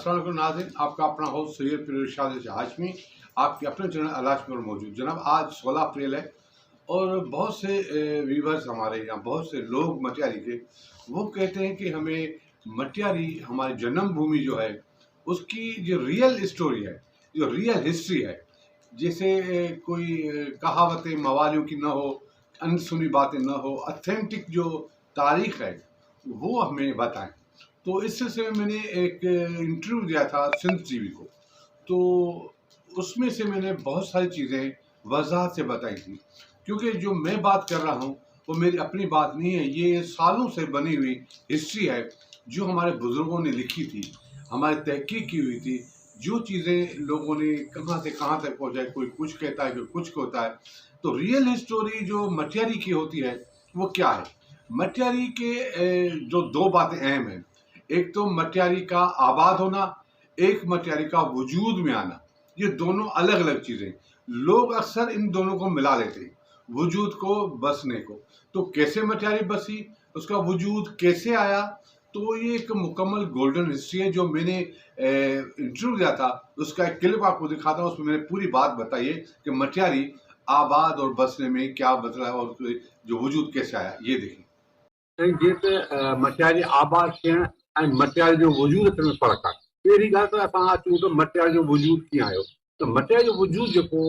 अस्सलाम वालेकुम नाज़रीन, आपका अपना होस्ट सैयद फिरोज हाशमी आपके अपने चैनल अलाश पर मौजूद। जनाब, आज 16 अप्रैल है और बहुत से व्यूवर्स हमारे यहाँ, बहुत से लोग मटियारी के, वो कहते हैं कि हमें मटियारी हमारी जन्मभूमि जो है उसकी जो रियल स्टोरी है, जो रियल हिस्ट्री है, जैसे कोई कहावतें मवालियों की ना हो, अनसुनी बातें ना हो, ऑथेंटिक जो तारीख है वो हमें बताएं। तो इस सिलसिले में मैंने एक इंटरव्यू दिया था सिंध टीवी को, तो उसमें से मैंने बहुत सारी चीज़ें वजाहत से बताई थी, क्योंकि जो मैं बात कर रहा हूँ वो मेरी अपनी बात नहीं है, ये सालों से बनी हुई हिस्ट्री है जो हमारे बुज़ुर्गों ने लिखी थी, हमारी तहकीक की हुई थी। जो चीज़ें लोगों ने कहाँ से कहाँ तक पहुँचाई, कोई कुछ कहता है, कोई कुछ कहता है। तो रियल स्टोरी जो मटियारी की होती है वो क्या है? मटियारी के जो दो बातें अहम हैं, एक तो मटियारी का आबाद होना, एक मटियारी का वजूद में आना। ये दोनों अलग अलग चीज़ें, लोग अक्सर इन दोनों को मिला लेते हैं, वजूद को, बसने को। तो कैसे मटियारी बसी, उसका वजूद कैसे आया, तो ये एक मुकम्मल गोल्डन हिस्ट्री है जो मैंने इंटरव्यू दिया था, उसका एक क्लिप आपको दिखाता हूँ। उसमें मैंने पूरी बात बताई है कि मटियारी आबाद और बसने में क्या बदला है और जो वजूद कैसे आया, ये देखिए। जैसे मटियारी आबाद थियण ऐं मटियारी जो वजूद थियण में फ़र्क़ु आहे। पहिरीं ॻाल्हि त असां अचूं त मटियारी जो वजूद कीअं आयो। त मटियारी जो वजूद जेको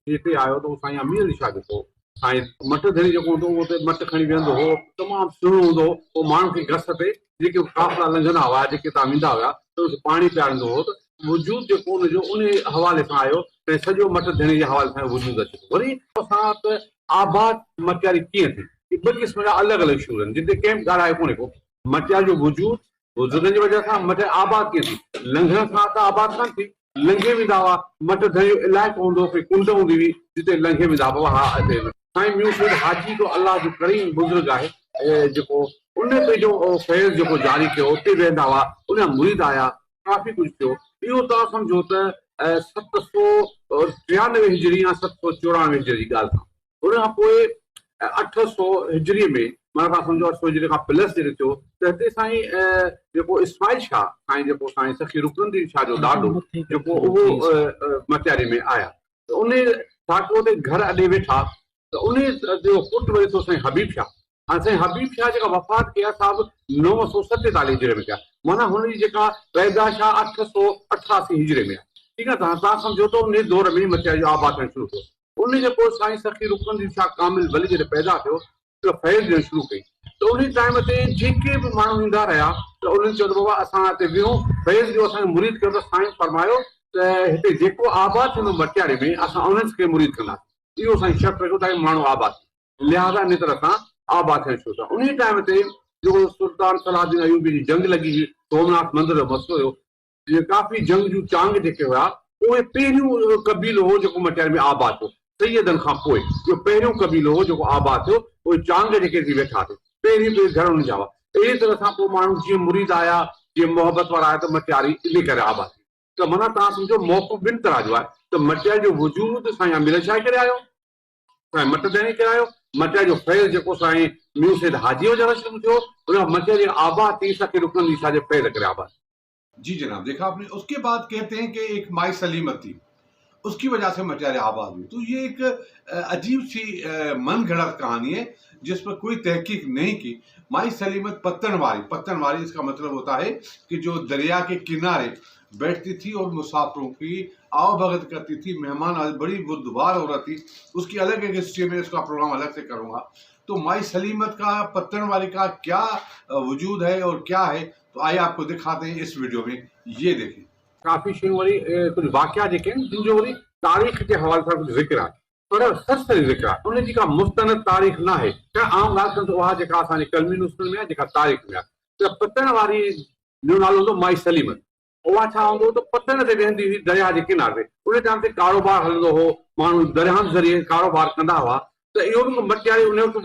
हिते आयो त उहो साईं अमीर अली शाह जेको साईं मट धणी जेको हूंदो उहो उते मट खणी वेहंदो हो, तमामु सुहिणो हूंदो हो। पोइ माण्हुनि खे घस ते जेके काफ़िला लंघंदा हुआ, जेके हितां वेंदा हुआ, त उनखे पाणी पीआरींदो हो। त वजूद जेको हुनजो उन हवाले सां आयो ऐं सॼो मट धणी जे हवाले सां वजूद अचे थो। वरी असां त आबाद मटियारी कीअं थी, ॿ क़िस्म जा अलॻि अलॻि शूर आहिनि जिते कंहिं बि ॻाल्हाए कोन्हे को। मटियारी जो वजूद, वजूदनि जी वजह सां मटियारी आबाद कीअं थी, लंघण सां त आबाद कान थी। लंघे वेंदा हुआ, मट धणी इलाइक़ो हूंदो हो, कुंड हूंदी हुई जिते लंघे वेंदा हुआ। हा, साईं म्यूं सैयद हाजी जो अलाह जो करीम बुज़ुर्ग आहे, जेको उन पंहिंजो फैज़ जेको जारी कयो, उते वेंदा हुआ, उन मुरीद आया, काफ़ी कुझु थियो। इहो तव्हां सम्झो त 793 हिजरी या 794 हिजरी जी ॻाल्हि खां। उन खां पोइ 800 हिजरीअ में, माना तव्हां सम्झो 800 हिजरी खां प्लस जॾहिं थियो त हिते साईं जेको इस्माइल शाह, साईं जेको साईं सखी रुकनद्दीन शाह जो ॾाॾो जेको उहो मटियारी में आया। त उन छा कयो, उते घर अॾे वेठा, त उन जो पुटु वरी थियो साईं हबीब शाह। हाणे साईं हबीब शाह जेका वफ़ात कया साहिबु 947 हिजरे में कया, माना हुनजी जेका पैदाश आहे 888 हिजरे में आहे। ठीकु आहे, तव्हां सम्झो त उन दौर में मटियारी जो आबाद थियणु शुरू थियो। उन जे पोइ साईं सखी रुकनद्दीन शाह कामिल वली जॾहिं पैदा थियो त फैज़ ॾियणु शुरू कई। त उन टाइम ते जेके बि माण्हू ईंदा रहिया त उन्हनि चयो त बाबा असां हिते वियूं, फैज़ ॾियो, असांखे मुरीद कयो। त साईं फरमायो त हिते जेको आबाद थींदो मटियारी में, असां उन्हनि खे मुरीद कंदासीं। इहो साईं शर्त रखियो त माण्हू आबाद, लिहाज़ा इन तरह सां आबाद थियणु शुरू थियो। उन टाइम ते जेको सुल्तान सलाहुद्दीन अयूबी जी जंग लॻी हुई, सोमनाथ मंदर जो मसलो हुयो, काफ़ी जंग जूं चांग जेके हुआ, उहे पहिरियों कबीलो हो जेको मटियारी में आबाद थियो। सैयदनि खां पोइ जो पहिरियों कबीलो हो जेको आबाद थियो, उहे चांग जेके थी वेठा थिए, पहिरीं घर हुन जा हुआ। अहिड़ी तरह सां पोइ माण्हू जीअं मुरीद आया, जीअं मोहबत वारा आया, त मटियारी इन करे आबाद थी। त माना तव्हां सम्झो मौक़िफ़ ॿिनि तरह जो आहे। त मटियारी जो वजूद साईं अमीर शाह करे आयो, साईं मट धणी करे आयो। मटियारी जो फैज़ जेको साईं म्यूं सैयद हाजी वजह सां शुरू थियो, उन मटियारी आबाद थी सखी रुकनद्दीन शाह जे फैज़ करे आबाद। जी जनाब, देखा आपने। उसके बाद कहते हैं कि एक माई सलीमत थी, उसकी वजह से मटियारी आबाद हुई। तो ये एक अजीब सी मन गढ़ंत कहानी है जिस पर कोई तहकीक नहीं की। माई सलीमत पत्तनवारी, पत्तनवारी इसका मतलब होता है कि जो दरिया के किनारे बैठती थी और मुसाफिरों की आवभगत करती थी, मेहमान आज बड़ी बुद्धवार औरत थी। उसकी अलग एक हिस्ट्री में, इसका प्रोग्राम अलग से करूँगा। तो माई सलीमत का, पत्तनवारी का क्या वजूद है और क्या है, तो आइए आपको दिखाते हैं इस वीडियो में, ये देखें। काफ़ी शयूं वरी कुझु वाक़िया जेके आहिनि जिन जो वरी तारीख़ जे हवाले सां कुझु ज़िक्र आहे, पर सरसरी ज़िक्र आहे, उनजी का मुस्तनद तारीख़ न आहे। त आम ॻाल्हि कनि त उहा जेका असांजे कलमी नुस्ख़नि में आहे, जेका तारीख़ में आहे। त पतण वारी जो नालो हूंदो माई सलीमत, उहा छा हूंदो त पतण ते वेहंदी हुई दरिया जे किनारे ते। उन टाइम ते कारोबार हलंदो हो, माण्हू दरियाहनि ज़रिए कारोबार कंदा हुआ। त इहो बि मटियारी उन वक़्तु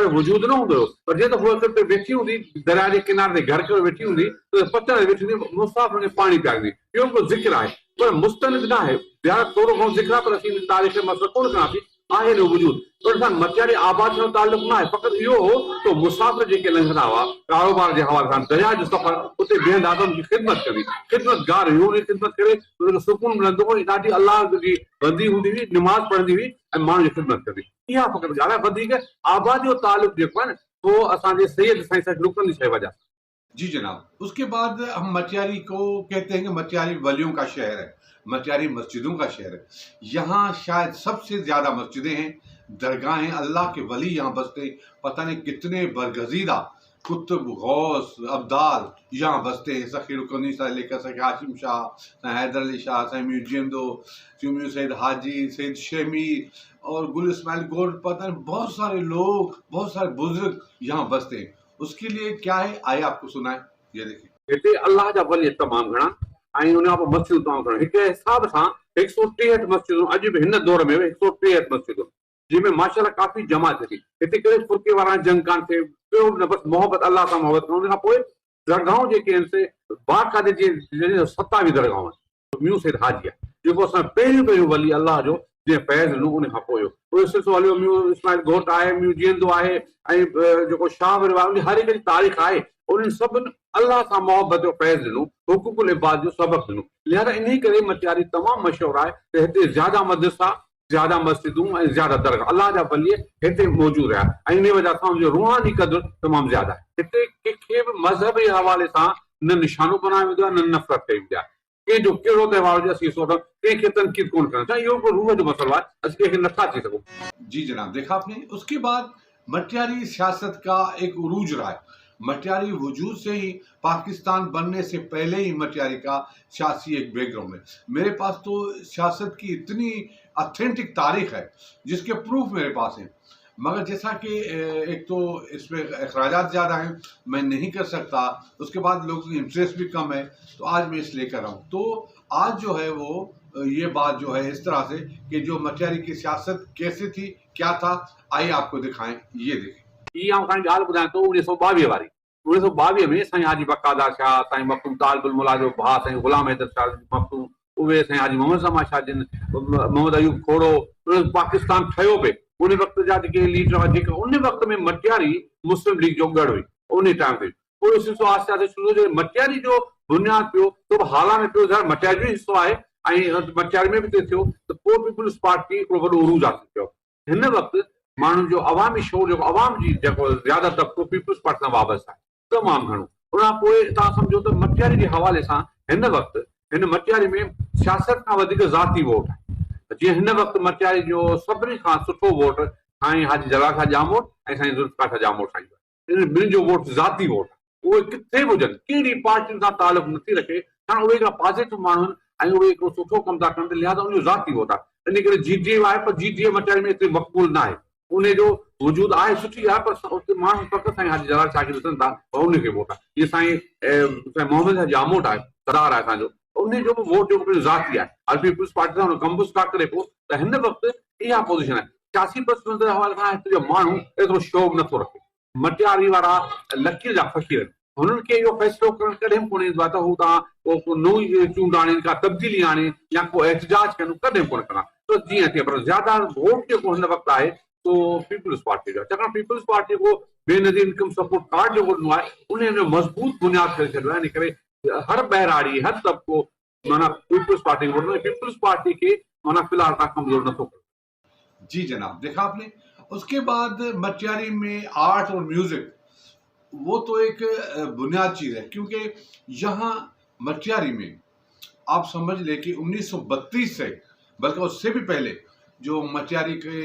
वजूद न हूंदो हुयो, पर जीअं त उहा ते वेठी हूंदी दरिया जे किनारे ते घर करे वेठी हूंदी, त पतण ते वेठी हूंदी, मुसाफ़िर खे पाणी पीआरींदी। इहो बि ज़िक्र आहे, पर मुस्तनद न आहे। ॿिया थोरो घणो ज़िक्र आहे, पर असीं तारीख़ मसइलो कोन कंदासीं। आहे न वजूद। पर सां मटियारी आबाद जो ताल्लुक न आहे, फ़क़ति इहो हो तो मुसाफ़िर जेके लंघंदा हुआ कारोबार जे हवाले सां दरिया जो सफ़र, उते बेहंद आदम जी ख़िदमत कबी, ख़िदमतगार हुई, उन ख़िदमत करे उनखे सुकून मिलंदो हो। ॾाढी अलाह जी बंदी हूंदी हुई, निमाज़ पढ़ंदी हुई ऐं माण्हुनि जी ख़िदमत कंदी। इहा फ़क़ति ॻाल्हि आहे। वधीक आबाद जो ताल्लुक जेको आहे न उहो असांजे सैयद साईं सजलुकन जी शइ वजह। जी जनाब, उसके बाद हम मटियारी को कहते हैं कि मटियारी वलियों का शहर है, मटियारी मस्जिदों का शहर है। यहाँ शायद सबसे ज़्यादा मस्जिदें हैं, दरगाहें, अल्लाह के वली यहाँ बसते हैं। पता नहीं कितने बरगजीदा कुतुब, गौस, अब्दाल यहाँ बसते हैं। सखी रुकनी से लेकर सखी हाशिम शाह, साईं हैदर अली शाह, साईं म्यू जिंदो, म्यू सैयद हाजी, सैयद शेमीर और गुल इस्माइल गोल, पता नहीं बहुत सारे लोग, बहुत सारे बुजुर्ग यहाँ बसते हैं। उसके लिए क्या है, आइए आपको सुनाए, ये देखिए। हिते अल्लाह जा वली तमामु घणा ऐं उन खां पोइ मस्जिदूं तमामु घणा। हिक हिसाब सां 163 मस्जिदूं अॼु बि हिन दौर में 163 मस्जिदूं, जंहिंमें माशाअल्लाह काफ़ी जमात थी। हिते कहिड़े फुरके वारा जंग कान थिए, ॿियो न बसि मोहबत अल्लाह सां मोहबत। उन खां पोइ दरगाहूं जेके आहिनि से बाक़ाइदे जी 27 दरगाहूं आहिनि। म्यू सैयद हाजी आहे जेको असां पहिरियों वली अल्लाह जो जीअं फैज़ ॾिनो, उन खां पोइ उहो सिलसिलो हलियो। म्यू इस्माइल घोट आहे, म्यू जिंदो आहे ऐं जेको शाह वरी आहे, उन हर हिक जी तारीख़ आहे। उन्हनि सभिनि अल्लाह सां मोहबत जो फैज़ ॾिनो, हुकूकुल इबाद जो सबक़ ॾिनो। लिहाज़ा इन करे मटियारी तमामु मशहूरु आहे त हिते ज़्यादा मदरसा, ज़्यादा मस्जिदूं ऐं ज़्यादा दरगाह, अल्लाह जा वली हिते मौजूदु रहिया ऐं इन वजह सां हुनजो रूहानी क़दुरु तमामु ज़्यादा आहे। हिते कंहिंखे बि मज़हब जे हवाले सां न निशानो बनायो वेंदो आहे, न नफ़रत कई वेंदी आहे। कंहिंजो कहिड़ो त्योहार हुजे असीं सोचूं कंहिंखे तनक़ीद कोन करणु चाहिए, इहो रूह जो मसइलो आहे, असीं कंहिंखे नथा थी सघूं। जी जनाब, देखा आपने। उसके बाद मटियारी सियासत का एक उरूज रहा है। मटियारी वजूद से ही पाकिस्तान बनने से पहले ही मटियारी का सियासी एक बैकग्राउंड है। मेरे पास तो सियासत की इतनी ऑथेंटिक तारीख है जिसके प्रूफ मेरे पास हैं, मगर जैसा कि एक तो इसमें अखराजात ज़्यादा हैं, मैं नहीं कर सकता। उसके बाद लोगों की इंटरेस्ट भी कम है, तो आज मैं इसलिए कर रहा हूँ। तो आज जो है वो ये बात जो है इस तरह से कि जो मटियारी की सियासत कैसे थी, क्या था, आइए आपको दिखाएं, ये देखें। इहा आउं तव्हांखे ॻाल्हि ॿुधायां थो 1922 वारी। 1922 में साईं हाजी बकादा शाह, साईं मखदूम तालिबुल मुला जो भाउ साईं ग़ुलाम हैदर शाह मखदूम, उहे साईं हाजी मोहम्मद ज़मा शाह जिन, मोहम्मद अयूब खोड़ो, उन पाकिस्तान ठहियो पिए। उन वक़्त जा जेके लीडर हुआ, जेके उन वक़्त में मटियारी मुस्लिम लीग जो गढ़ हुई उन टाइम ते। पोइ सिलसिलो आहिस्ते आहिस्ते शुरू थियो। मटियारी जो बुनियादु पियो तो हाला में पियो, मटियारी जो हिसो आहे ऐं मटियारी में बि थियो। त पोइ पीपुल्स पार्टी हिकिड़ो वॾो उरूज हासिल कयो। हिन वक़्तु माण्हुनि जो अवामी शोर, जेको अवाम जी जेको ज़्यादा तबिको पीपुल्स पार्टी सां वाबस्तु आहे तमामु घणो। उन खां पोइ तव्हां सम्झो त मटियारी जे हवाले सां हिन वक़्तु हिन मटियारी में सियासत खां वधीक ज़ाती वोट आहे। जीअं हिन वक़्तु मटियारी जो सभिनी खां सुठो वोट साईं हाजी जलाल खां जामोट ऐं साईं ज़ुल्फ़िकार खां जामोट साईं, इन ॿिनि जो वोट ज़ाती वोट आहे। उहे किथे बि हुजनि, कहिड़ी पार्टियुनि सां तालुक नथी रखे, छाकाणि उहे हिकिड़ा पॉज़िटिव माण्हू आहिनि ऐं उहे हिकिड़ो सुठो कमु था कनि, लिहाज़ा उनजो ज़ाती वोट आहे। इन करे जीटीए आहे, पर जीटीए मटियारी में एतिरी मक़बूल न आहे। उन जो वजूद आहे, सुठी आहे, पर उते माण्हू फ़क़ति साईं हाजी जलाल शाह खे ॾिसनि था और उनखे वोट आहे। जीअं साईं मोहम्मद जामोट आहे, सरदार आहे असांजो, उन जो बि वोट जो ज़ाती आहे। हर पीपुल्स पार्टी सां कम बि स्टार्ट करे पोइ त हिन वक़्तु इहा पोज़ीशन आहे। 86% जे हवाले सां हिते जो माण्हू एतिरो शौक़ु नथो रखे। मटियारी वारा लकीर जा फ़क़ीर आहिनि, हुननि खे इहो फ़ैसिलो करणु कॾहिं बि कोन ईंदो आहे त हू तव्हां को नई चूंड आणे, का तब्दीली आणे या को एहतजाज कनि, कॾहिं कोन कंदा। त जीअं थिए, पर ज़्यादा वोट जेको हिन वक़्तु आहे तो पीपुल्स पार्टी जो, छाकाणि पीपुल्स पार्टी को बेनज़ीर इनकम सपोर्ट कार्ड जेको ॾिनो आहे उन जो मज़बूत बुनियादु करे छॾियो आहे। इन करे हर ॿहिराड़ी, हर तबिको माना पीपुल्स पार्टी को वोट, पीपुल्स पार्टी के माना फिलहाल तव्हां कमज़ोर नथो कयो। जी जनाब, देखा आपने। उसके बाद मटियारी में आर्ट और म्यूजिक वो तो एक बुनियाद चीज़ है, क्योंकि यहाँ मटियारी में आप समझ लें कि 1932 से, बल्कि उससे भी पहले जो मटियारी के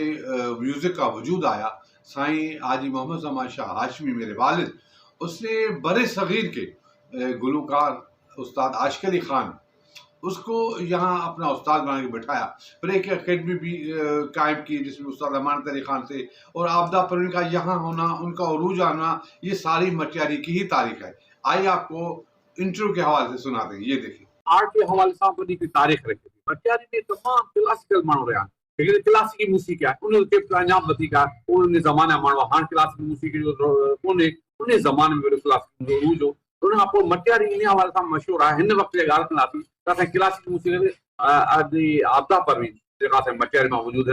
म्यूज़िक का वजूद आया, साईं हाजी मोहम्मद ज़मा शाह हाशमी मेरे वालिद, उसने बड़े सग़ीर के गुलकार उस्ताद आशिक अली ख़ान उसको यहाँ अपना उस्ताद बना के बैठाया। फिर एक अकेडमी भी कायम की जिसमें उस्ताद अमानत अली खान थे, और आपदा परवीन का यहाँ होना, उनका उरूज आना, ये सारी मटियारी की ही तारीख है। आइए आपको इंटरव्यू के हवाले से सुना दें, ये देखिए। आर्ट के हवाले सां वॾी तारीख़ रखे थी। मटियारी में तमामु क्लासिकल माण्हू रहिया आहिनि। हिकिड़ी क्लासिकी मूसीक़ी आहे, उनखे अञा बि वधीक आहे, उन ज़माने जा माण्हू हाणे क्लासिकी मूसीक़ी जो कोन्हे, उन ज़माने में वॾो क्लासिक जो उरूज हो। उन खां पोइ मटियारी इन हवाले सां मशहूरु आहे। हिन वक़्तु जी ॻाल्हि कंदासीं त असां क्लासिक मूसीक़ी आपदा परवीन जेका असांजे मटियारी मां वजूद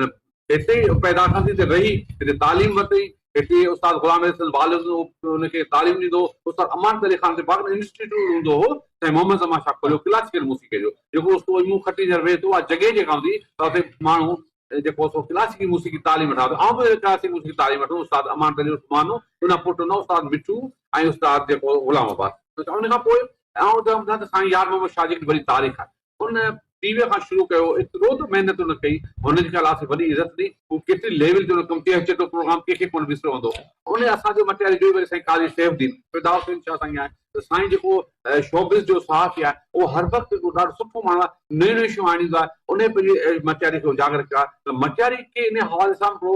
हिते ई पैदा कंदी त रही, हिते तालीम वरितई, हिते उस्ताद गुलाम हसन वालिद हुनखे तालीम ॾींदो, उस्ताद अमान अली ख़ान बाग़ इंस्टीट्यूट हूंदो हो साईं मोहम्मद ज़मान शाह खोलियो क्लासिकल मूसीक़े जो, जेको उसको इल्मू खटी वेहे थो, उहा जॻह जेका हूंदी त हुते माण्हू जेको सो क्लासिकी मूसीक़ी तालीम वठा, आउं बि क्लासिकी मूसीक़ी तालीम वठो, उस्ताद अमान अली उस्मानो, हुन पुटु न उस्ताद मिठू ऐं उस्ताद जेको गुलाम अब्बास। उन खां पोइ आउं चवां त साईं यार मोहम्मद शाह जी वॾी तारीख़ आहे। उन टीवीअ खां शुरू कयो, एतिरो त महिनत न कई, हुनजी ख़्याल वॾी इज़त ॾी, हू केतिरी लेवल जो कमु कयो, अचे थो प्रोग्राम कंहिंखे कोन विसरियो हूंदो। उन असांजो मटियारी जोई वरी साईं काज़ी सैफुद्दीन फिरदाउस शाह साईं आहे, त साईं जेको शोबिस जो सहाफ़ी आहे, उहो हर वक़्तु ॾाढो सुठो माण्हू आहे, नयूं नयूं शयूं आणींदो आहे, उन पंहिंजी मटियारी खे उजागर कयो आहे, त मटियारी खे इन हवाले सां वॾो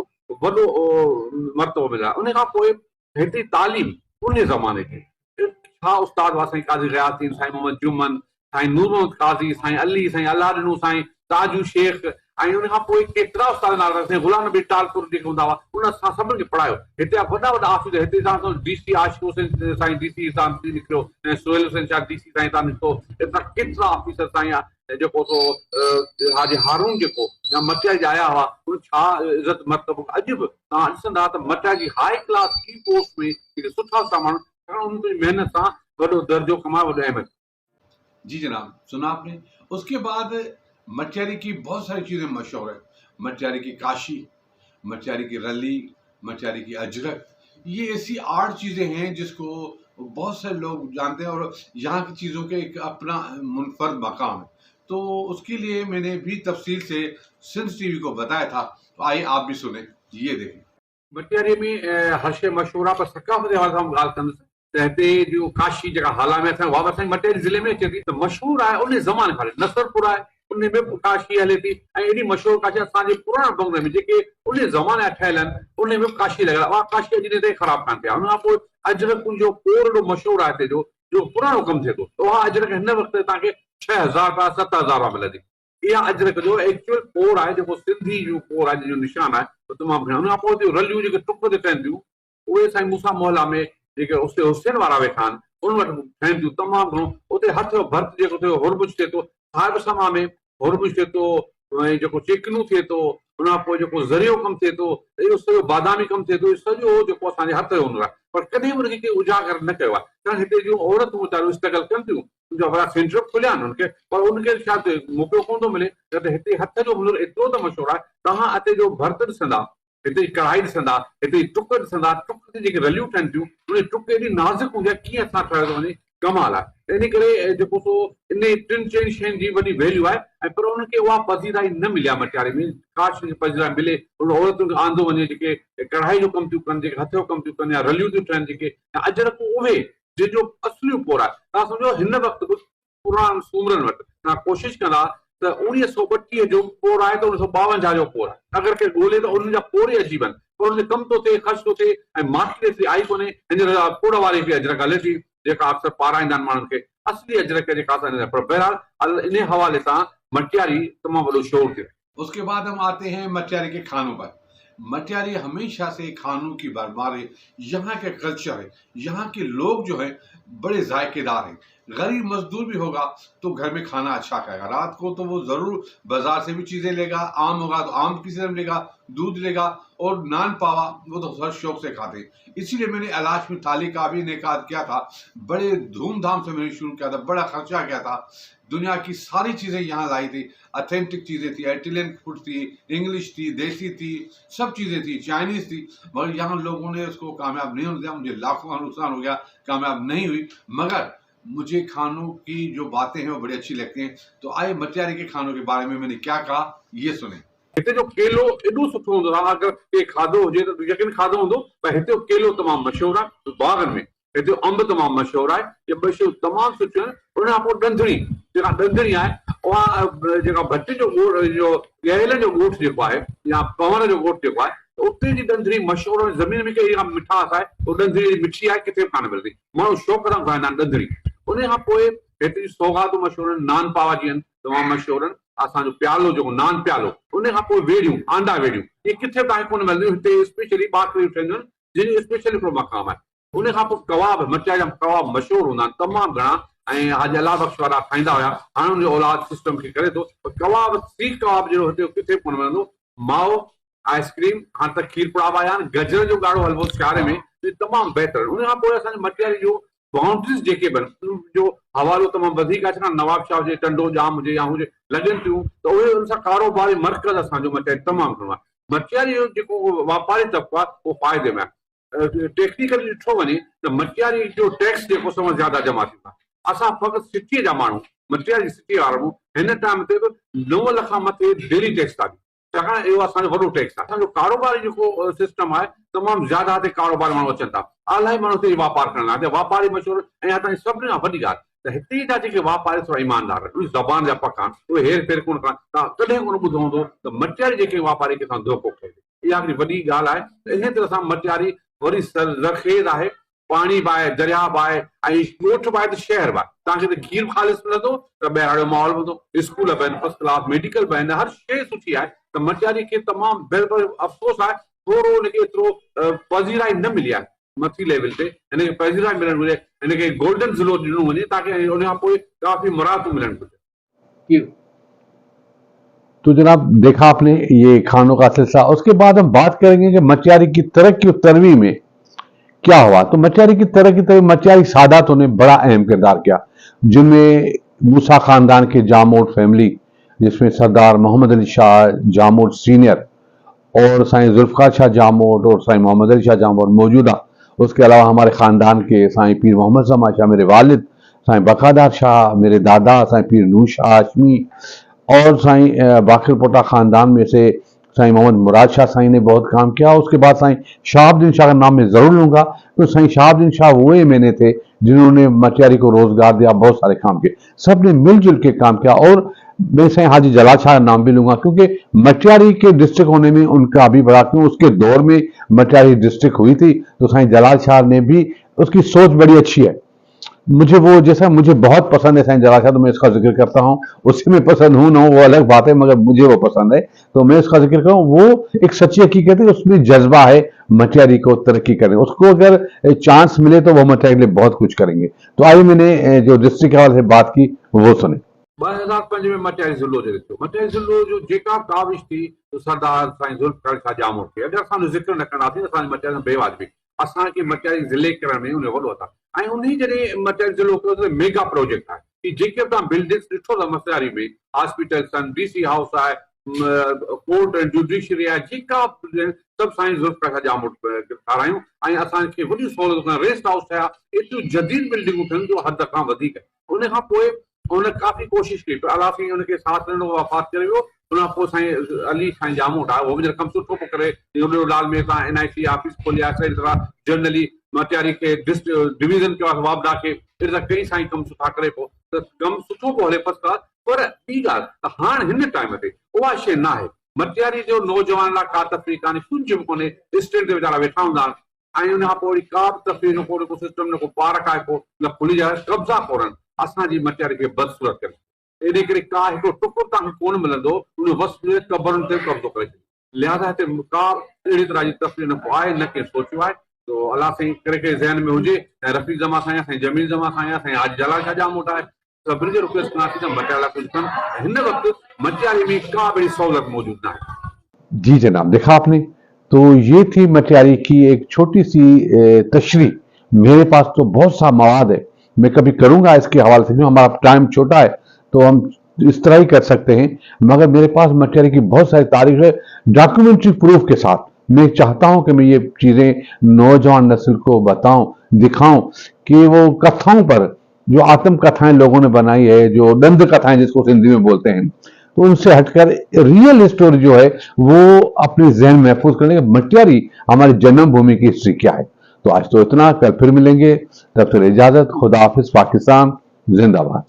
मर्तबो मिलियो आहे। उन खां पोइ हिते तालीम उन ज़माने खे छा उस्ताद हुआ साईं काज़ी गयासीन, साईं मोहम्मद जुमन, साईं नूर मोहम्मद काज़ी, साईं अली, साईं अलाह ॾिनो, साईं ताजू शेख, ऐं उन खां पोइ केतिरा उस्ताद नाला साईं गुलाम नबी टालपुर जेके हूंदा हुआ, उन सां सभिनी खे पढ़ायो। हिते वॾा वॾा ऑफिसर, हिते DC आशिक़ हुसैन साईं DC सां निकिरियो, ऐं सोहेल हुसैन शाह DC साईं सां निकितो, एतिरा केतिरा ऑफिसर साईं जेको सो हाजी हारून जेको या मटिया जा आया हुआ, उन छा इज़त मर्तबो। अॼु बि तव्हां ॾिसंदा त मटिया जी हाई क्लास की पोस्ट में जेके सुठा सुठा माण्हू उनजी महिनत सां वॾो दर्जो कमाए, वॾो अहमियत। जी जनाब, सुना आपने। उसके बाद मटियारी की बहुत सारी चीज़ें मशहूर है। मटियारी की काशी, मटियारी की रली, मटियारी की अजरक, ये ऐसी 8 चीज़ें हैं जिसको बहुत से लोग जानते हैं और यहाँ की चीज़ों के एक अपना मुनफरद मकाम है। तो उसके लिए मैंने भी तफसील से सिंध टीवी को बताया था, तो आइए आप भी सुने, ये देखें। मटियारी में हर शइ मशहूरु आहे, पर सकाफ़त जे हवाले सां ॻाल्हि कंदुसि त हिते जो काशी जेका हाला में असां वापसि साईं मटियारी ज़िले में अचे थी, त मशहूरु आहे उन ज़माने खां। नसरपुर आहे, उन में बि काशी हले थी, ऐं एॾी मशहूरु काशी असांजे पुराणे बंगले में जेके उन ज़माने जा ठहियल आहिनि, उन में बि काशी लॻियल आहे। उहा काशी अॼु ताईं ख़राबु कान थिया। हुन खां पोइ अजरक जो कोर एॾो मशहूरु आहे हिते जो पुराणो कमु थिए थो, त उहा अजरक हिन वक़्तु तव्हांखे 6000 रुपया 7000 रुपया मिलंदी। इहा अजरक जो एक्चुअल कोर आहे, जेको सिंधी जो कोर आहे, जो निशान आहे, तमामु घणो। हुन खां पोइ रलियूं जेके टुक ते ठहनि थियूं, उहे साईं मूसा मोहल्ला में जेके हुसैन वारा वेठा आहिनि, उन वटि ठहनि थियूं तमामु घणो। उते हथ जो भर्त जेको थियो, हुरमुज थिए थो, साहिब समा में हुरमुज थिए थो, ऐं जेको चिकनू थिए थो, हुन खां पोइ जेको ज़रियो कमु थिए थो, इहो सॼो बादामी कमु थिए थो, इहो सॼो जेको असांजे हथ जो हूंदो आहे, पर कॾहिं बि उनखे उजागर न कयो आहे। छाकाणि हिते जूं औरतूं वीचारियूं स्ट्रगल कनि थियूं, वॾा सेंटर खुलिया आहिनि उनखे, पर उनखे छा मौक़ो कोन थो मिले। त हिते हथ जो हुनर एतिरो त मशहूरु आहे, तव्हां हिते जो भर्त ॾिसंदा, हिते जी कढ़ाई ॾिसंदा, हिते जी टुक ॾिसंदा, टुक ते जेके रलियूं ठहनि थियूं, उन टुक एॾी नाज़ुक हूंदी आहे, कीअं असां ठहियो थो वञे, कमाल आहे। इन करे जेको सो इन 3-4 शयुनि जी वॾी वैल्यू आहे, ऐं पर उनखे उहा पज़ीराई न मिली आहे मटियारी में। काश खे पज़ीराई मिले, उन औरतुनि खे आंदो वञे जेके कढ़ाई जो कमु थियूं कनि, जेके हथ जो कमु थियूं कनि, या रलियूं थियूं ठहनि, जेके अजरक उहे जंहिंजो असलियो कोर आहे। तव्हां सम्झो हिन वक़्तु बि पुराण सूमरनि वटि तव्हां कोशिशि कंदा त 1932 जो कोर आहे, त 1952 जो कोर आहे। अगरि के ॻोल्हे त उन्हनि जा कोर ई अजीब आहिनि, पर उनमें कमु थो थिए, ख़र्च थो थिए, ऐं मार्केट एतिरी आई कोन्हे। हींअर कोड़ वारी बि अजरक हले थी, जेका अक्सर पाराईंदा आहिनि माण्हुनि खे, असली अजरक जेका असां। पर बहरहाल इन हवाले सां मटियारी तमामु वॾो शोर थियो। उसके बाद हम आते हैं मटियारी के खानों पर। मटियारी हमेशा से खानों की भरमार है। यहाँ के कल्चर है, यहाँ के लोग जो हैं बड़े जायकेदार हैं। गरीब मजदूर भी होगा तो घर में खाना अच्छा खाएगा, रात को तो वो ज़रूर बाजार से भी चीज़ें लेगा, आम होगा तो आम की सीजन लेगा, दूध लेगा, और नान पावा वो तो हर शौक से खाते हैं। इसीलिए मैंने अलाश में थाली का भी इनेकाद किया था, बड़े धूमधाम से मैंने शुरू किया था, बड़ा खर्चा किया था। दुनिया की सारी चीज़ें यहाँ लाई थी, अथेंटिक चीज़ें थी, इटालियन फूड थी, इंग्लिश थी, देसी थी, सब चीज़ें थी, चाइनीज़ थी, मगर यहाँ लोगों ने उसको कामयाब नहीं होने दिया। मुझे लाखों का नुकसान हो गया, कामयाब नहीं हुई। मगर मुझे खानों की जो बातें हैं वो बड़ी अच्छी लगती हैं। तो आइए मटियारी के खानों के बारे में मैंने क्या कहा, ये सुने। हिते जो केलो एॾो सुठो हूंदो आहे, अगरि के खाधो हुजे त यकीन खाधो हूंदो, पर हिते जो केलो तमामु मशहूरु आहे। बाग़नि में हिते जो अंब तमामु मशहूरु आहे, इहे ॿ शयूं तमामु सुठियूं आहिनि। उन खां पोइ ॾंधड़ी, जेका ॾंधड़ी आहे, उहा जेका भट्ट जो जो गहल जो ॻोठु जेको आहे, या कंवर जो ॻोठु जेको आहे, उते जी ॾंधड़ी मशहूरु आहे। ज़मीन में कहिड़ी मिठास आहे, उहा ॾंधड़ी मिठी आहे, किथे बि कान मिलंदी, माण्हू शौक़ सां खाईंदा आहिनि ॾंधड़ी। उन खां पोइ हिते जी सौगातूं मशहूरु आहिनि, नान पावा जी आहिनि, तमामु मशहूरु आहिनि। असांजो प्यालो जेको नान प्यालो, उन खां पोइ वेड़ियूं, आंडा वेड़ियूं, इहे किथे बि तव्हांखे कोन मिलंदियूं, हिते स्पेशली ॿाकरियूं ठहंदियूं आहिनि, जिन स्पेशली हिकिड़ो मक़ाम आहे। उन खां पोइ कबाब, मटियारी जा कबाब मशहूरु हूंदा आहिनि तमामु घणा, ऐं हाजी अला बख्श वारा खाईंदा हुया, हाणे हुनजो औलाद सिस्टम खे करे थो। कबाब, सीख कबाब जहिड़ो हिते किथे बि कोन मिलंदो। माओ आइस्क्रीम, हाणे त खीर पुड़ाव आया आहिनि, गजर जो ॻाढ़ो हलवो सियारे में तमामु बहितर। उन खां पोइ असांजे मटियारी जो बाउंड्रीज़ जेके बि आहिनि उन जो हवालो तमामु वधीक आहे, छाकाणि नवाब शाह हुजे, टंडो जाम हुजे या हुजे लॻनि थियूं त उहे उन सां कारोबारी मर्कज़ असांजो मटियारी तमामु घणो आहे। मटियारी जो जेको वापारी तबक़ो आहे उहो फ़ाइदे में आहे। टेक्निकली ॾिठो वञे त मटियारी जो टैक्स जेको समय ज़्यादा जमा थींदो आहे। असां फ़क़ति सिटीअ जा माण्हू, मटियारी सिटी वारा माण्हू हिन टाइम ते बि 9 लख खां मथे डेली टैक्स था ॾियूं, छाकाणि इहो असांजो वॾो टैक्स आहे। असांजो कारोबारी जेको सिस्टम आहे तमामु ज़्यादा हिते कारोबार माण्हू अचनि था, इलाही माण्हू हिते वापारु करण लाइ, वापारी मशहूरु। ऐं असांजी सभिनी खां वॾी ॻाल्हि त हिते जा जेके वापारी थोरा ईमानदार आहिनि, उहे ज़बान जा पका आहिनि, उहे हेर फेर कोन कनि। तव्हां कॾहिं कोन ॿुधो हूंदो त मटियारी जेके वापारी कंहिंसां धोखो कयो, इहा हिकिड़ी वॾी ॻाल्हि आहे। त इन तरह सां मटियारी वरी ज़रख़ेज़ आहे, पाणी बि आहे, दरिया बि आहे, ऐं ॻोठ बि आहे त शहर बि आहे। तव्हांखे त खीर ख़ालिस मिलंदो त ॿाहिरि माहौल हूंदो, स्कूल बि आहिनि फर्स्ट क्लास, मेडिकल बि आहिनि, हर शइ सुठी आहे। त मटियारी खे तमामु बिल्कुलु अफ़सोस आहे थोरो हुनखे एतिरो पज़ीराई न मिली आहे मथी लेवल ते। हिनखे पज़ीराई मिलणु घुरिजे, हिनखे गोल्डन ज़िलो ॾिनो वञे ताकी उन खां पोइ काफ़ी मुरादूं मिलणु घुरिजे। तो जनाब देखा आपने ये खानों का सिलसिला। उसके बाद हम बात करेंगे कि मटियारी की तरक्की और तरवी में क्या हुआ। तो मटियारी की तरक्की, मटियारी सादातों ने बड़ा अहम किरदार किया, जिनमें मूसा खानदान के जामोद फैमिली, जिसमें सरदार मोहम्मद अली शाह जामोद सीनियर और साईं जुल्फ़कार शाह जामोद और साईं मोहम्मद अली शाह जामोद मौजूदा। उसके अलावा हमारे ख़ानदान के साईं पीर मोहम्मद ज़मा शाह मेरे वालिद, साईं बकादार शाह मेरे दादा, साईं पीर नूर शाह हाशमी, और साईं बाखिर पोटा ख़ानदान में से साईं मोहम्मद मुराद शाह साईं ने बहुत काम किया। उसके बाद साईं शहाबुद्दीन शाह का नाम मैं ज़रूर लूँगा, तो साईं शहाबुद्दीन शाह वो एमएनए थे जिन्होंने मटियारी को रोज़गार दिया, बहुत सारे काम किए, सब ने मिलजुल के काम किया। और मैं साईं हाजी जलाल शाह का नाम भी लूँगा, क्योंकि मटियारी के डिस्ट्रिक्ट होने में उनका भी बड़ा, क्यों उसके दौर में मटियारी डिस्ट्रिक्ट हुई थी, तो साईं जलाल शाह ने भी, उसकी सोच बड़ी अच्छी है। मुझे वो जैसा मुझे बहुत पसंद है साईं जलाल शाह, तो मैं इसका जिक्र करता हूँ। उससे मैं पसंद हूँ ना हो वो अलग बात है, मगर मुझे वो पसंद है तो मैं इसका जिक्र करूँ। वो एक सच्ची हकीकत है, उसमें जज्बा है मटियारी को तरक्की करने। उसको अगर चांस मिले तो वो मटियारी के लिए बहुत कुछ करेंगे। तो आइए मैंने जो डिस्ट्रिक्ट के हवाले से बात की वो सुने। 2005 में मटियारी ज़िलो जे थियो। मटियारी ज़िलो जो जेका काविश थी तो सरदार साईं जुल्फ़कार शाह जामोद खे, अगरि असां ज़िक्र न कंदासीं त असांजी मटियारी बेवाजिबी। असांखे मटियारी ज़िले करण में उन वॾो था, ऐं उन जॾहिं मटियारी ज़िलो कयो त मेगा प्रोजेक्ट आहे कि जेके बि तव्हां बिल्डिंग्स ॾिठो था मटियारी में, हॉस्पिटल आहिनि, डीसी हाउस आहे, कोर्ट एंड जुडिशरी आहे, जेका सभु साईं जुल्फ़कार शाह जामोद ठारायूं। ऐं असांखे वॾियूं सहूलियतूं, रेस्ट हाउस थिया, एतिरियूं जदीद बिल्डिंगूं थियनि जो हद खां वधीक। उन खां पोइ उन काफ़ी कोशिशि कई, पर अलाह साईं उनखे साथ ॾिनो, वफ़ात करे वियो। उन खां पोइ साईं अली साईं जामोद आहे, उहो बि कमु सुठो पियो करे। लाल में तव्हां NIC ऑफिस खोलिया, अहिड़ी तरह जनरली मटियारी खे डिवीज़न कयो आहे, वाबडा खे, अहिड़ी तरह कई साईं कमु सुठा करे पियो, त कमु सुठो पियो हले फर्स्ट क्लास। पर ॿी ॻाल्हि त हाणे हिन टाइम ते उहा शइ न आहे। मटियारी जो नौजवान लाइ का तफ़रीक़ कान्हे, कुझु बि कोन्हे, स्टैंड ते वीचारा वेठा हूंदा आहिनि। ऐं उन खां पोइ वरी का बि तफ़रीक़ न, को सिस्टम न, को पार्क आहे, को न खुली जाइ, कब्ज़ा कोन्हनि असांजी मटियारी खे बदसूरत करे। इन करे का हिकिड़ो टुकुर तव्हांखे कोन मिलंदो, उन वस्तु क़बरुनि ते कब्ज़ो करे छॾियो। लिहाज़ा हिते का अहिड़ी तरह जी तफ़रीक़ न आहे, न कंहिं सोचियो आहे। तो अलाह साईं करे के ज़हन में हुजे, ऐं रफ़ीक ज़मा साईं, साईं जमील ज़मा साईं, साईं हाजी जलाल शाह जामोद आहे, सभिनी जो रिक्वेस्ट कयां थी त मटियारी लाइ कुझु कनि। हिन वक़्तु मटियारी में का बि सहूलियत मौजूद न आहे। जी जनाब, देखा आपने, तो ये थी मटियारी की एक छोटी सी तशरीह। मेरे पास तो बहुत सा मवाद है, मैं कभी करूंगा इसके हवाले से, हमारा टाइम छोटा है तो हम इस तरह ही कर सकते हैं, मगर मेरे पास मटियारी की बहुत सारी तारीख है डॉक्यूमेंट्री प्रूफ के साथ। मैं चाहता हूं कि मैं ये चीजें नौजवान नस्ल को बताऊं, दिखाऊं कि वो कथाओं पर, जो आत्म कथाएं लोगों ने बनाई है, जो दंद कथाएं जिसको हिंदी में बोलते हैं, तो उनसे हटकर रियल स्टोरी जो है वो अपने जहन महफूज करने के, मटियारी हमारी जन्मभूमि की हिस्ट्री क्या है। तो आज तो इतना, कल फिर मिलेंगे, तब तक इजाजत, खुदा हाफिज, पाकिस्तान जिंदाबाद।